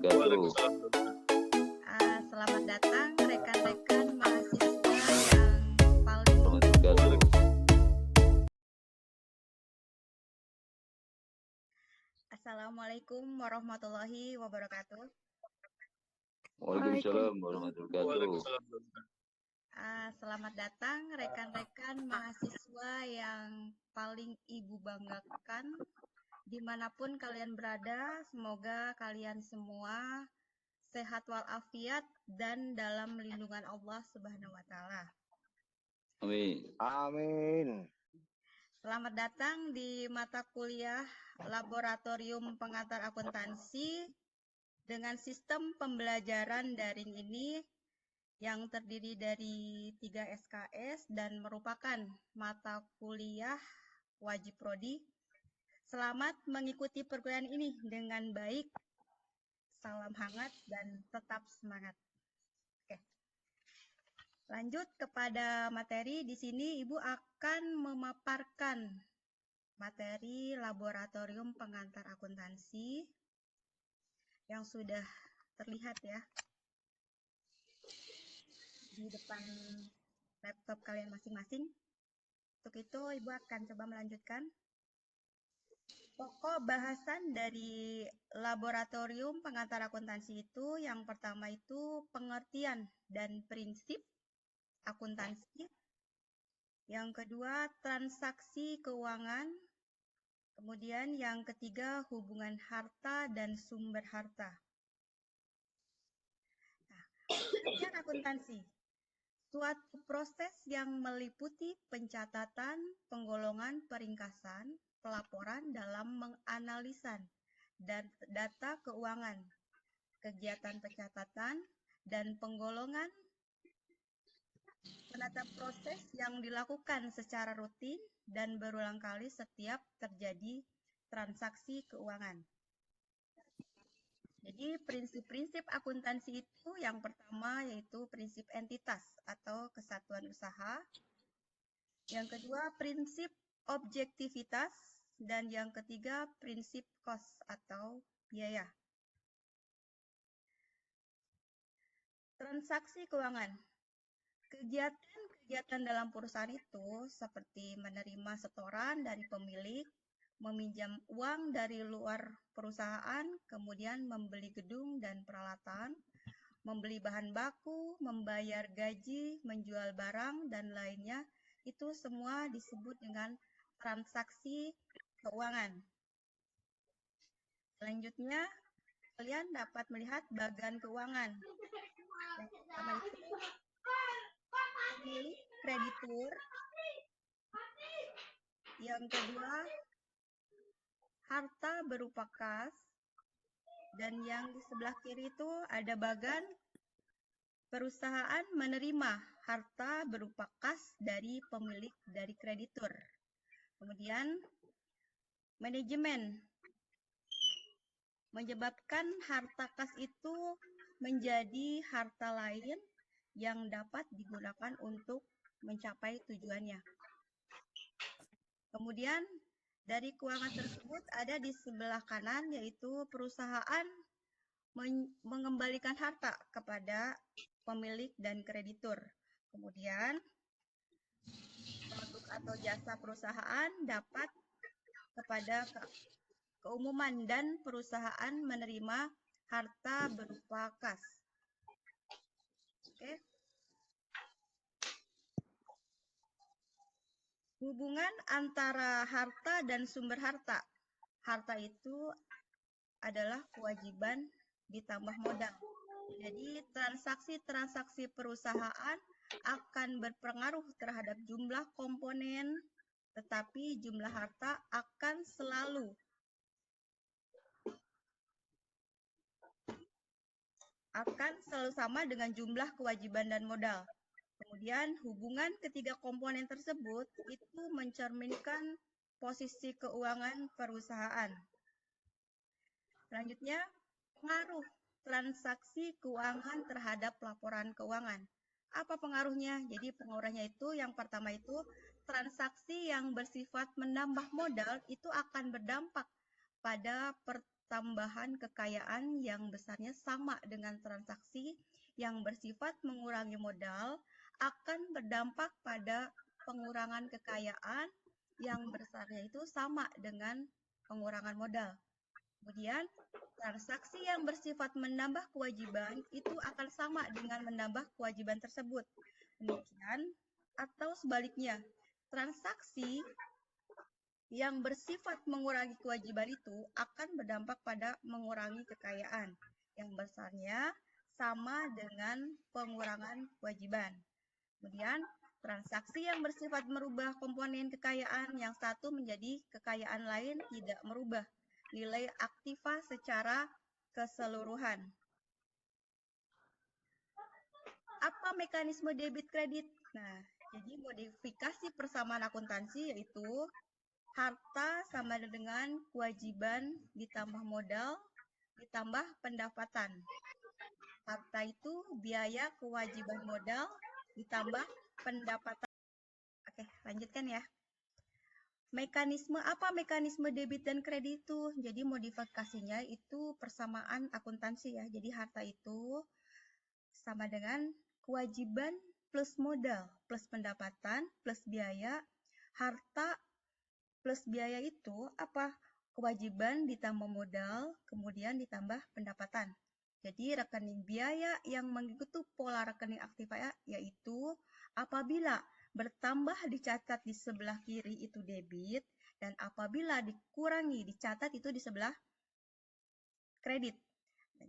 wabarakatuh. Selamat datang rekan-rekan mahasiswa yang paling Wabarakatuh. Assalamualaikum warahmatullahi wabarakatuh. Waalaikumsalam warahmatullahi wabarakatuh. Selamat datang rekan-rekan mahasiswa yang paling ibu banggakan dimanapun kalian berada. Semoga kalian semua sehat walafiat dan dalam lindungan Allah Subhanahu wa Ta'ala. Amin. Amin. Selamat datang di mata kuliah Laboratorium Pengantar Akuntansi dengan sistem pembelajaran daring ini yang terdiri dari 3 SKS dan merupakan mata kuliah wajib prodi. Selamat mengikuti perkuliahan ini dengan baik. Salam hangat dan tetap semangat. Oke. Lanjut kepada materi. Di sini Ibu akan memaparkan materi Laboratorium Pengantar Akuntansi yang sudah terlihat ya di depan laptop kalian masing-masing. Untuk itu Ibu akan coba melanjutkan. Pokok bahasan dari Laboratorium Pengantar Akuntansi itu yang pertama itu pengertian dan prinsip akuntansi. Yang kedua transaksi keuangan. Kemudian yang ketiga hubungan harta dan sumber harta. Nah, pengertian akuntansi. Suatu proses yang meliputi pencatatan, penggolongan, peringkasan, pelaporan dalam menganalisan data keuangan, kegiatan pencatatan, dan penggolongan menata proses yang dilakukan secara rutin dan berulang kali setiap terjadi transaksi keuangan. Jadi prinsip-prinsip akuntansi itu yang pertama yaitu prinsip entitas atau kesatuan usaha. Yang kedua prinsip objektivitas dan yang ketiga prinsip cost atau biaya. Transaksi keuangan. Kegiatan dalam perusahaan itu seperti menerima setoran dari pemilik, meminjam uang dari luar perusahaan, kemudian membeli gedung dan peralatan, membeli bahan baku, membayar gaji, menjual barang, dan lainnya, itu semua disebut dengan transaksi keuangan. Selanjutnya, kalian dapat melihat bagian keuangan. Yang pertama itu pemilik kreditur. Yang kedua, harta berupa kas. Dan yang di sebelah kiri itu ada bagan perusahaan menerima harta berupa kas dari pemilik dari kreditur. Kemudian manajemen menyebabkan harta kas itu menjadi harta lain yang dapat digunakan untuk mencapai tujuannya. Kemudian dari keuangan tersebut ada di sebelah kanan yaitu perusahaan mengembalikan harta kepada pemilik dan kreditur. Kemudian produk atau jasa perusahaan dapat kepada keumuman dan perusahaan menerima harta berupa kas. Oke. Hubungan antara harta dan sumber harta. Harta itu adalah kewajiban ditambah modal. Jadi transaksi-transaksi perusahaan akan berpengaruh terhadap jumlah komponen, tetapi jumlah harta akan selalu sama dengan jumlah kewajiban dan modal. Kemudian hubungan ketiga komponen tersebut itu mencerminkan posisi keuangan perusahaan. Selanjutnya, pengaruh transaksi keuangan terhadap laporan keuangan. Apa pengaruhnya? Jadi pengaruhnya itu yang pertama itu transaksi yang bersifat menambah modal itu akan berdampak pada tambahan kekayaan yang besarnya sama dengan transaksi yang bersifat mengurangi modal akan berdampak pada pengurangan kekayaan yang besarnya itu sama dengan pengurangan modal. Kemudian, transaksi yang bersifat menambah kewajiban itu akan sama dengan menambah kewajiban tersebut. Demikian, atau sebaliknya, transaksi yang bersifat mengurangi kewajiban itu akan berdampak pada mengurangi kekayaan yang besarnya sama dengan pengurangan kewajiban. Kemudian, transaksi yang bersifat merubah komponen kekayaan yang satu menjadi kekayaan lain tidak merubah nilai aktiva secara keseluruhan. Apa mekanisme debit kredit? Nah, jadi modifikasi persamaan akuntansi yaitu harta sama dengan kewajiban ditambah modal ditambah pendapatan. Harta itu biaya kewajiban modal ditambah pendapatan. Oke, lanjutkan ya. Apa mekanisme debit dan kredit itu? Jadi modifikasinya itu persamaan akuntansi ya. Jadi harta itu sama dengan kewajiban plus modal plus pendapatan plus biaya. Harta plus biaya itu apa? Kewajiban ditambah modal, kemudian ditambah pendapatan. Jadi rekening biaya yang mengikuti pola rekening aktiva yaitu apabila bertambah dicatat di sebelah kiri itu debit, dan apabila dikurangi dicatat itu di sebelah kredit.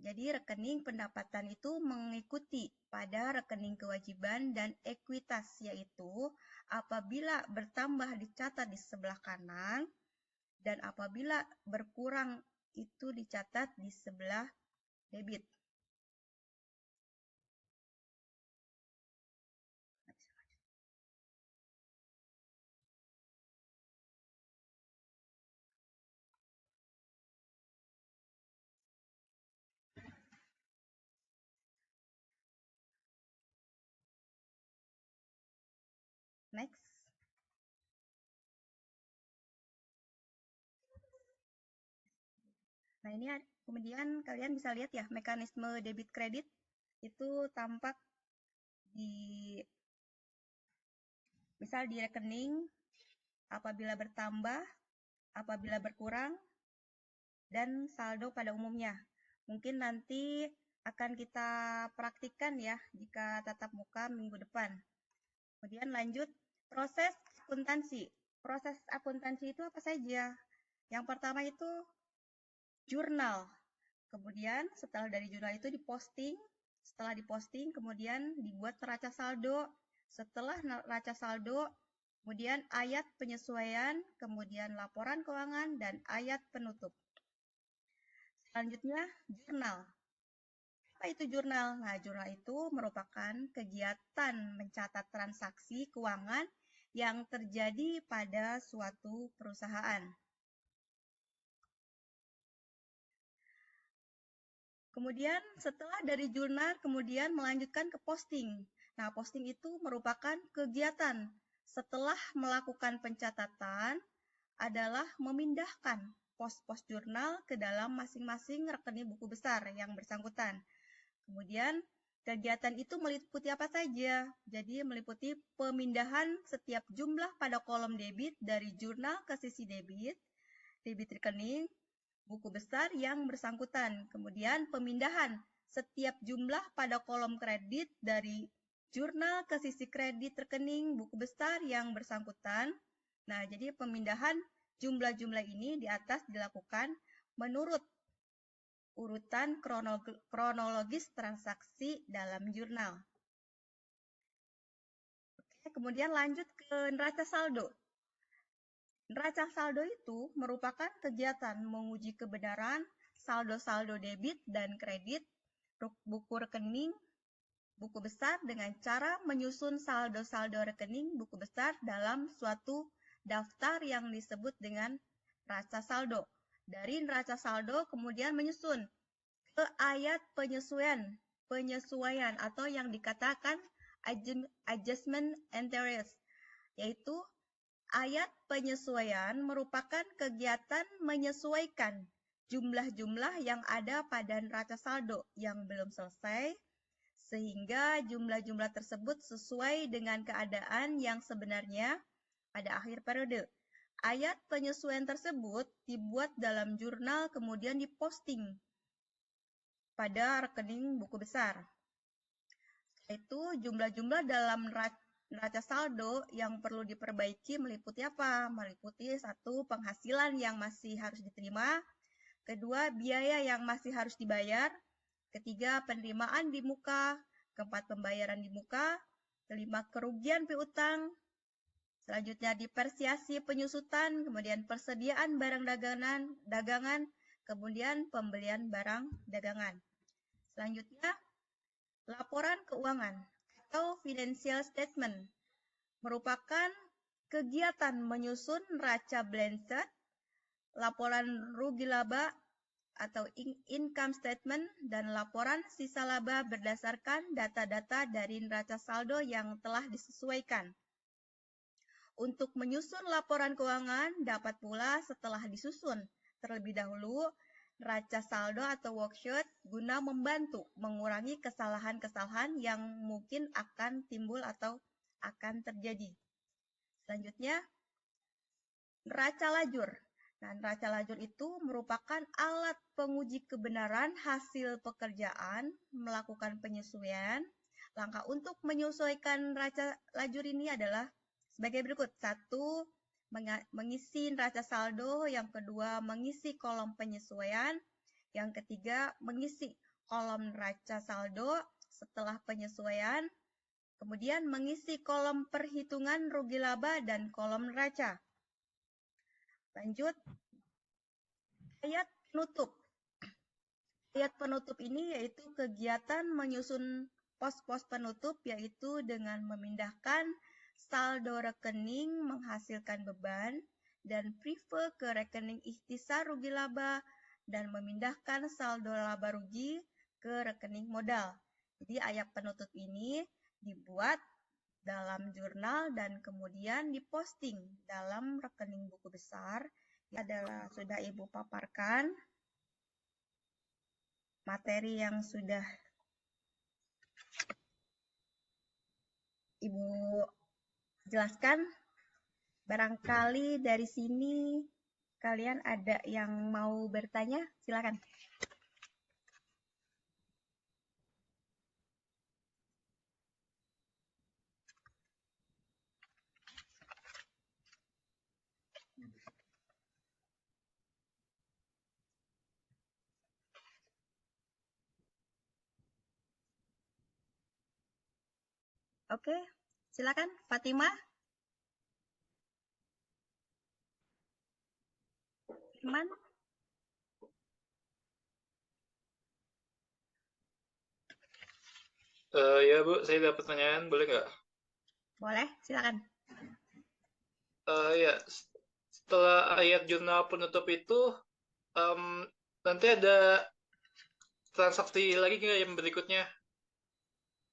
Jadi rekening pendapatan itu mengikuti pada rekening kewajiban dan ekuitas, yaitu apabila bertambah dicatat di sebelah kanan dan apabila berkurang itu dicatat di sebelah debit. Next. Nah, ini kemudian kalian bisa lihat ya, mekanisme debit kredit itu tampak di misal di rekening apabila bertambah, apabila berkurang, dan saldo pada umumnya. Mungkin nanti akan kita praktikkan ya jika tatap muka minggu depan. Kemudian lanjut, proses akuntansi. Proses akuntansi itu apa saja? Yang pertama itu jurnal. Kemudian setelah dari jurnal itu diposting. Setelah diposting, kemudian dibuat neraca saldo. Setelah neraca saldo, kemudian ayat penyesuaian, kemudian laporan keuangan, dan ayat penutup. Selanjutnya, jurnal. Apa itu jurnal? Nah, jurnal itu merupakan kegiatan mencatat transaksi keuangan yang terjadi pada suatu perusahaan. Kemudian setelah dari jurnal, kemudian melanjutkan ke posting. Nah, posting itu merupakan kegiatan setelah melakukan pencatatan adalah memindahkan pos-pos jurnal ke dalam masing-masing rekening buku besar yang bersangkutan. Kemudian kegiatan itu meliputi apa saja? Jadi meliputi pemindahan setiap jumlah pada kolom debit dari jurnal ke sisi debit rekening, buku besar yang bersangkutan. Kemudian pemindahan setiap jumlah pada kolom kredit dari jurnal ke sisi kredit rekening buku besar yang bersangkutan. Nah, jadi pemindahan jumlah-jumlah ini di atas dilakukan menurut urutan kronologis transaksi dalam jurnal. Oke, kemudian lanjut ke neraca saldo. Neraca saldo itu merupakan kegiatan menguji kebenaran saldo-saldo debit dan kredit buku rekening buku besar dengan cara menyusun saldo-saldo rekening buku besar dalam suatu daftar yang disebut dengan neraca saldo. Dari neraca saldo kemudian menyusun ke ayat penyesuaian atau yang dikatakan adjustment entries, yaitu ayat penyesuaian merupakan kegiatan menyesuaikan jumlah-jumlah yang ada pada neraca saldo yang belum selesai, sehingga jumlah-jumlah tersebut sesuai dengan keadaan yang sebenarnya pada akhir periode. Ayat penyesuaian tersebut dibuat dalam jurnal kemudian diposting pada rekening buku besar. Itu jumlah-jumlah dalam neraca saldo yang perlu diperbaiki meliputi apa? Meliputi satu, penghasilan yang masih harus diterima. Kedua, biaya yang masih harus dibayar. Ketiga, penerimaan di muka. Keempat, pembayaran di muka. Kelima, kerugian piutang. Selanjutnya, depresiasi penyusutan. Kemudian, persediaan barang dagangan. Kemudian, pembelian barang dagangan. Selanjutnya, laporan keuangan atau financial statement merupakan kegiatan menyusun neraca balanced, laporan rugi laba atau income statement, dan laporan sisa laba berdasarkan data-data dari neraca saldo yang telah disesuaikan. Untuk menyusun laporan keuangan dapat pula setelah disusun terlebih dahulu neraca saldo atau worksheet guna membantu mengurangi kesalahan-kesalahan yang mungkin akan timbul atau akan terjadi. Selanjutnya, neraca lajur. Nah, neraca lajur itu merupakan alat penguji kebenaran hasil pekerjaan melakukan penyesuaian. Langkah untuk menyesuaikan neraca lajur ini adalah sebagai berikut. Satu, mengisi neraca saldo. Yang kedua, mengisi kolom penyesuaian. Yang ketiga, mengisi kolom neraca saldo setelah penyesuaian. Kemudian mengisi kolom perhitungan rugi laba dan kolom neraca. Lanjut, ayat penutup. Ayat penutup ini yaitu kegiatan menyusun pos-pos penutup, yaitu dengan memindahkan saldo rekening menghasilkan beban dan prive ke rekening ikhtisar rugi laba dan memindahkan saldo laba rugi ke rekening modal. Jadi ayat penutup ini dibuat dalam jurnal dan kemudian diposting dalam rekening buku besar. Ini adalah sudah Ibu paparkan materi yang sudah Ibu jelaskan. Barangkali dari sini kalian ada yang mau bertanya, silakan. Oke, silakan Fatimah. Firman. Ya Bu, saya ada pertanyaan, boleh nggak? Boleh, silakan. Ya, setelah ayat jurnal penutup itu, nanti ada transaksi lagi nggak yang berikutnya?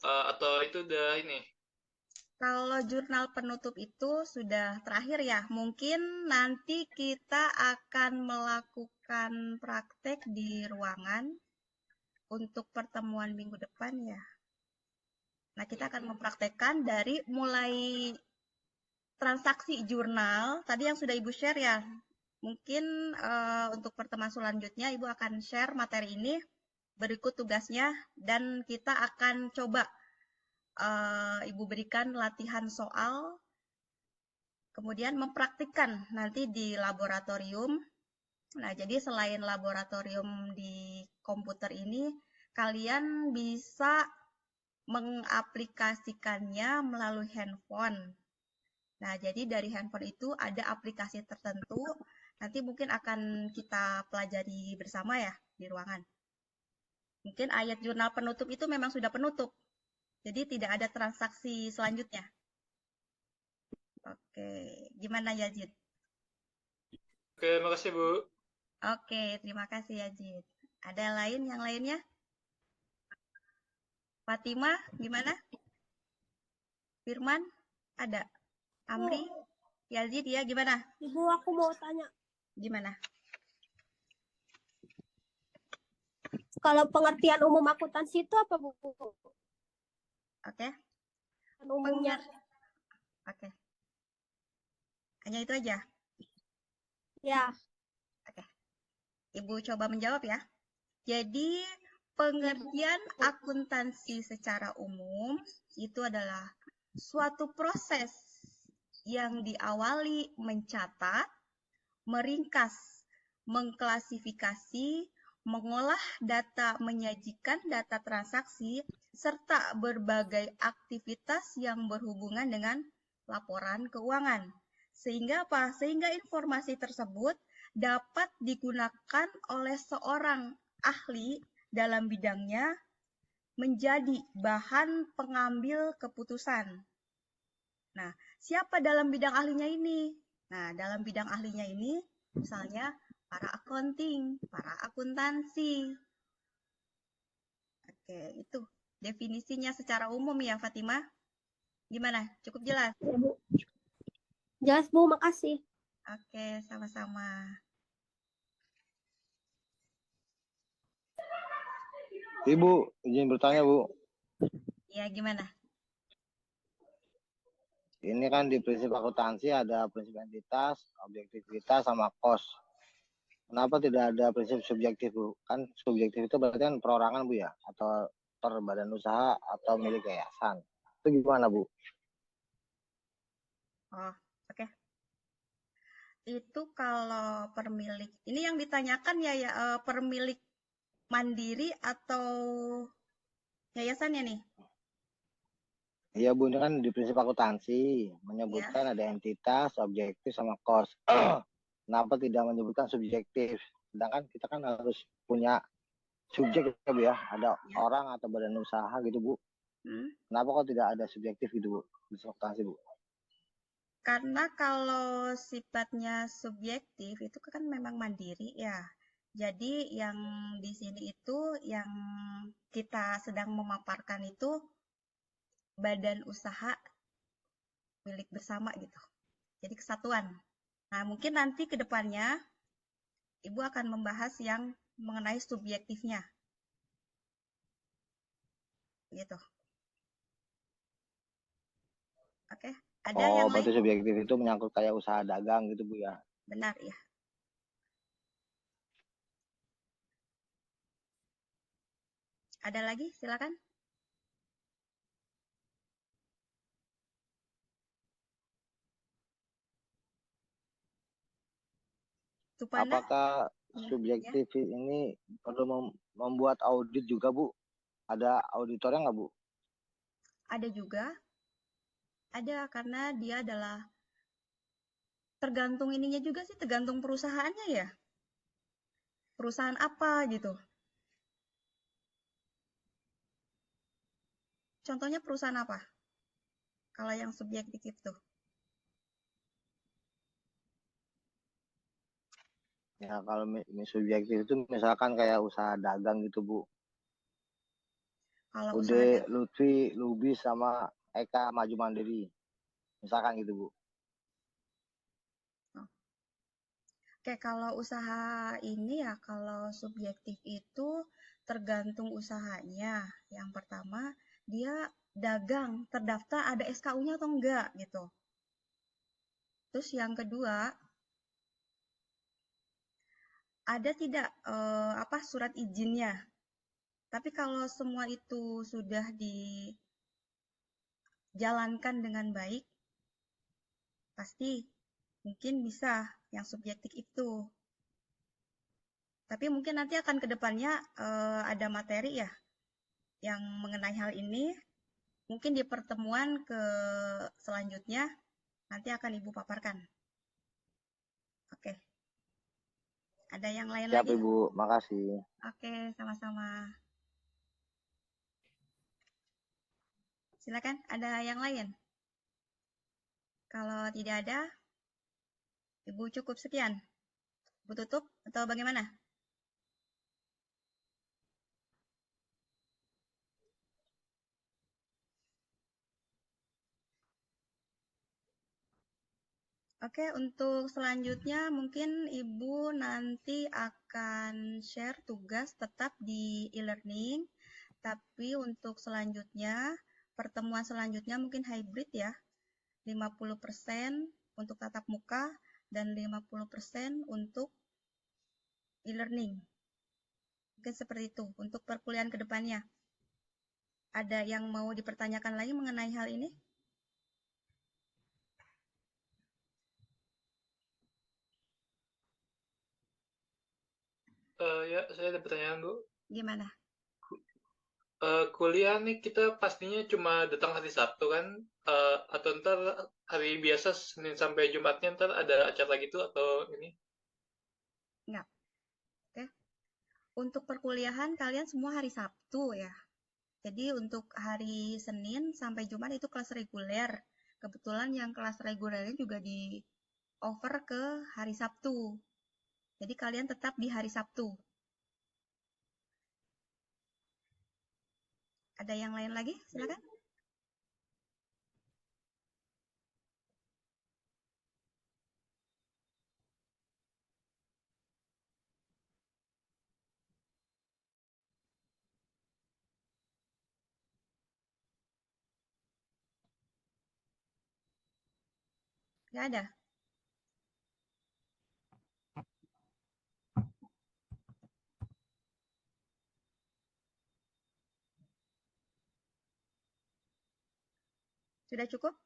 Atau itu udah ini? Kalau jurnal penutup itu sudah terakhir ya, mungkin nanti kita akan melakukan praktek di ruangan untuk pertemuan minggu depan ya. Nah, kita akan mempraktekkan dari mulai transaksi jurnal, tadi yang sudah Ibu share ya. Mungkin untuk pertemuan selanjutnya Ibu akan share materi ini, berikut tugasnya, dan kita akan coba Ibu berikan latihan soal, kemudian mempraktikkan nanti di laboratorium. Nah, jadi selain laboratorium di komputer ini, kalian bisa mengaplikasikannya melalui handphone. Nah, jadi dari handphone itu ada aplikasi tertentu, nanti mungkin akan kita pelajari bersama ya di ruangan. Mungkin ayat jurnal penutup itu memang sudah penutup, jadi tidak ada transaksi selanjutnya. Oke, gimana Yazid? Oke, makasih Bu. Oke, terima kasih Yazid. Ada yang lainnya? Fatimah, gimana? Firman, ada? Amri, Yazid ya, gimana? Ibu, aku mau tanya. Gimana? Kalau pengertian umum akuntansi itu apa, Bu? Oke, Umumnya. oke. Hanya itu aja. Ya. Oke. Ibu coba menjawab ya. Jadi, pengertian akuntansi secara umum itu adalah suatu proses yang diawali mencatat, meringkas, mengklasifikasi, mengolah data, menyajikan data transaksi, serta berbagai aktivitas yang berhubungan dengan laporan keuangan. Sehingga apa? Sehingga informasi tersebut dapat digunakan oleh seorang ahli dalam bidangnya menjadi bahan pengambil keputusan. Nah, siapa dalam bidang ahlinya ini? Nah, dalam bidang ahlinya ini misalnya para accounting, para akuntansi. Oke, itu definisinya secara umum ya, Fatimah. Gimana? Cukup jelas? Ya, Bu. Jelas, Bu. Makasih. Oke, sama-sama. Ibu, izin bertanya, Bu. Ya, gimana? Ini kan di prinsip akuntansi ada prinsip entitas, objektivitas, sama kos. Kenapa tidak ada prinsip subjektif, Bu? Kan subjektif itu berarti kan perorangan, Bu, ya? Atau per badan usaha atau milik yayasan. Itu gimana, Bu? Oh, oke. Itu kalau permilik, ini yang ditanyakan ya, permilik mandiri atau yayasannya nih? Iya, Bu, ini kan di prinsip akuntansi menyebutkan ada entitas, objektif, sama kos. Kenapa tidak menyebutkan subjektif? Sedangkan kita kan harus punya subjek ya, Bu, ya? Ada orang atau badan usaha gitu, Bu. Kenapa kok tidak ada subjektif gitu, Bu? Di akuntansi, Bu. Karena kalau sifatnya subjektif itu kan memang mandiri ya. Jadi yang di sini itu yang kita sedang memaparkan itu badan usaha milik bersama gitu. Jadi kesatuan. Nah, mungkin nanti ke depannya Ibu akan membahas yang mengenai subjektifnya. Gitu. Oke. Ada yang lain? Berarti subjektif itu menyangkut kayak usaha dagang gitu, Bu, ya? Benar, ya. Ada lagi? Silakan. Supana? Apakah subjektif ini perlu membuat audit juga, Bu? Ada auditornya nggak, Bu? Ada juga. Ada, karena dia adalah tergantung ininya juga sih, tergantung perusahaannya ya. Perusahaan apa gitu. Contohnya perusahaan apa? Kalau yang subjektif itu. Ya, kalau subjektif itu misalkan kayak usaha dagang gitu, Bu. Kalau usaha Ude, Lutfi, Lubis, sama Eka Maju Mandiri. Misalkan gitu, Bu. Oke, kalau usaha ini ya, kalau subjektif itu tergantung usahanya. Yang pertama, dia dagang, terdaftar ada SKU-nya atau enggak gitu. Terus yang kedua, ada tidak surat izinnya. Tapi kalau semua itu sudah dijalankan dengan baik, pasti mungkin bisa yang subjektif itu. Tapi mungkin nanti akan ke depannya ada materi ya yang mengenai hal ini. Mungkin di pertemuan selanjutnya nanti akan Ibu paparkan. Oke. Ada yang lain Siap, lagi? Ibu. Makasih. Oke, sama-sama. Silakan, ada yang lain? Kalau tidak ada, Ibu cukup sekian. Ibu tutup atau bagaimana? Oke, untuk selanjutnya mungkin Ibu nanti akan share tugas tetap di e-learning, tapi untuk selanjutnya, pertemuan selanjutnya mungkin hybrid ya, 50% untuk tatap muka dan 50% untuk e-learning. Mungkin seperti itu untuk perkuliahan ke depannya. Ada yang mau dipertanyakan lagi mengenai hal ini? Ya, saya ada pertanyaan, Bu. Gimana? Kuliah nih kita pastinya cuma datang hari Sabtu kan? Atau ntar hari biasa Senin sampai Jumatnya ntar ada acara gitu atau ini? Enggak. Oke. Untuk perkuliahan kalian semua hari Sabtu ya. Jadi untuk hari Senin sampai Jumat itu kelas reguler. Kebetulan yang kelas regulernya juga di over ke hari Sabtu. Jadi kalian tetap di hari Sabtu. Ada yang lain lagi? Silakan. Nggak ada. Sudah cukup?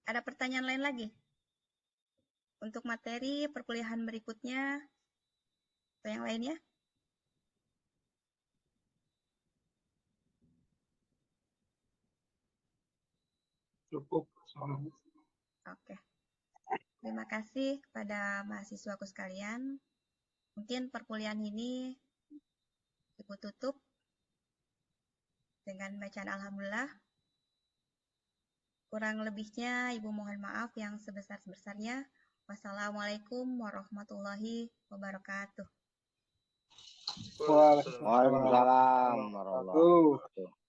Ada pertanyaan lain lagi? Untuk materi perkuliahan berikutnya atau yang lainnya? Cukup. Oke. Terima kasih kepada mahasiswaku sekalian. Mungkin perkuliahan ini Ibu tutup dengan bacaan Alhamdulillah. Kurang lebihnya Ibu mohon maaf yang sebesar-besarnya. Wassalamualaikum warahmatullahi wabarakatuh. Waalaikumsalam warahmatullahi wabarakatuh.